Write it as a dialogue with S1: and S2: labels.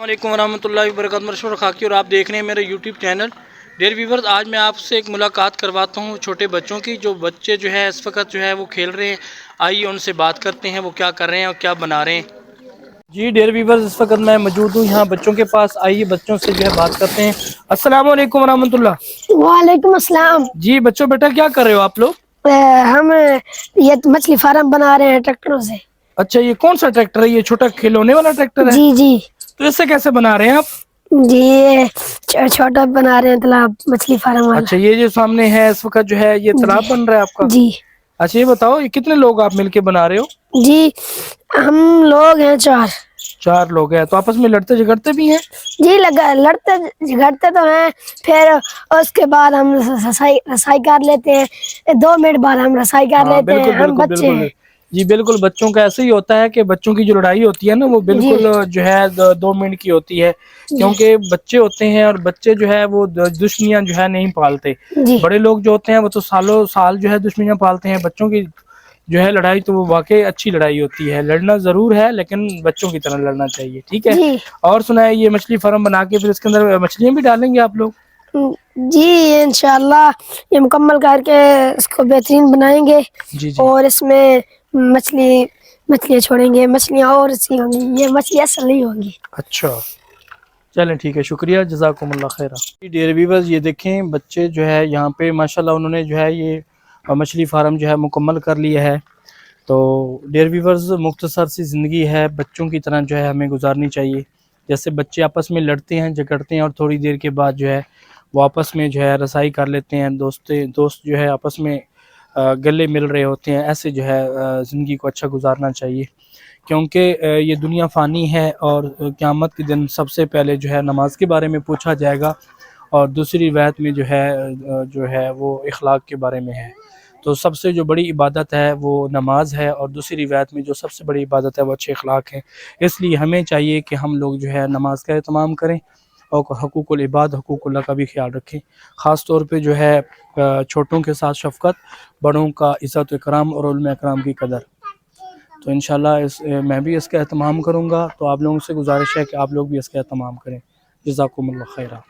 S1: वालेकुम रहमतुल्लाहि व बरकातहू। मशहूर खाकी और आप देख रहे हैं मेरा यूट्यूब चैनल डियर व्यूअर्स। आज मैं आपसे एक मुलाकात करवाता हूं छोटे बच्चों की। जो बच्चे जो है इस वक्त जो है वो खेल रहे हैं, आइए उनसे बात करते हैं वो क्या कर रहे हैं और क्या बना रहे हैं। जी डियर व्यूअर्स, इस वक्त मैं मौजूद हूँ यहाँ बच्चों के पास। आइए बच्चों से जो है बात करते हैं। अस्सलाम वालेकुम रहमतुल्लाह।
S2: वालेकुम अस्सलाम।
S1: जी बच्चों, बेटा क्या कर रहे हो आप लोग?
S2: हम ये मछली फार्म बना रहे हैं ट्रैक्टरों से।
S1: अच्छा, ये कौन सा ट्रैक्टर है? ये छोटा खिलौने वाला ट्रैक्टर है?
S2: जी जी
S1: तो इससे कैसे बना रहे हैं आप?
S2: जी, ये छोटा बना रहे हैं तालाब, मछली फार्म वाला।
S1: अच्छा, ये जो सामने है इस वक्त जो है ये तालाब बन रहा है आपका?
S2: जी
S1: अच्छा, ये बताओ ये कितने लोग आप मिलके बना रहे हो?
S2: जी, हम लोग हैं 4।
S1: 4 लोग हैं। तो आपस में लड़ते झगड़ते भी हैं?
S2: जी, लगा लड़ते झगड़ते तो हैं, फिर उसके बाद हम रसाई कर लेते हैं। 2 मिनट बाद हम रसाई कर
S1: हाँ
S2: लेते
S1: बिल्कुल
S2: हैं। हम
S1: बिल्कुल
S2: बच्चे
S1: बिल्कुल।
S2: हैं।
S1: जी बिल्कुल, बच्चों का ऐसे ही होता है कि बच्चों की जो लड़ाई होती है ना वो बिल्कुल जो है 2 मिनट की होती है, क्योंकि बच्चे होते हैं और बच्चे जो है वो दुश्मनियां जो है नहीं पालते।
S2: जी
S1: बड़े लोग जो होते हैं वो तो सालों साल जो है दुश्मनियां पालते हैं। बच्चों की जो है लड़ाई तो वो वाकई अच्छी लड़ाई होती है। लड़ना जरूर है लेकिन बच्चों की तरह लड़ना चाहिए, ठीक है?
S2: जी
S1: और सुनाए, ये मछली फार्म बना के फिर इसके अंदर मछलियां भी डालेंगे आप लोग?
S2: जी, इंशाल्लाह ये मुकम्मल करके इसको बेहतरीन बनाएंगे।
S1: जी जी।
S2: और इसमें मछलियाँ छोड़ेंगे। मछलियाँ और सी होंगी, ये मछलियाँ असल नहीं होंगी।
S1: अच्छा चलें, ठीक है, शुक्रिया, जज़ाकुमुल्लाह खैरा। डियर व्यूअर्स, ये देखें बच्चे जो है यहाँ पे माशाल्लाह उन्होंने जो है ये मछली फार्म जो है मुकम्मल कर लिया है। तो डियर व्यूअर्स, मुख्तसर सी ज़िंदगी है, बच्चों की तरह जो है हमें गुजारनी चाहिए। जैसे बच्चे आपस में लड़ते हैं झगड़ते हैं और थोड़ी देर के बाद जो है वो आपस में जो है रसाई कर लेते हैं। दोस्त जो है आपस में गले मिल रहे होते हैं। ऐसे जो है ज़िंदगी को अच्छा गुजारना चाहिए, क्योंकि ये दुनिया फ़ानी है और क़यामत के दिन सबसे पहले जो है नमाज के बारे में पूछा जाएगा और दूसरी रिवायत में जो है वो इखलाक के बारे में है। तो सबसे जो बड़ी इबादत है वो नमाज है और दूसरी रिवायत में जो सबसे बड़ी इबादत है वो अच्छे इखलाक है। इसलिए हमें चाहिए कि हम लोग जो है नमाज का एहतमाम करें और हकूक़ुल इबाद हकूक़ुल्लाह का भी ख्याल रखें। ख़ास तौर पे जो है छोटों के साथ शफ़क़त, बड़ों का इज़्ज़त व इकराम और उलमा इकराम की कदर। तो इंशाल्लाह मैं भी इसका एहतमाम करूँगा। तो आप लोगों से गुजारिश है कि आप लोग भी इसका एहतमाम करें। जज़ाकुमुल्लाह खैरा।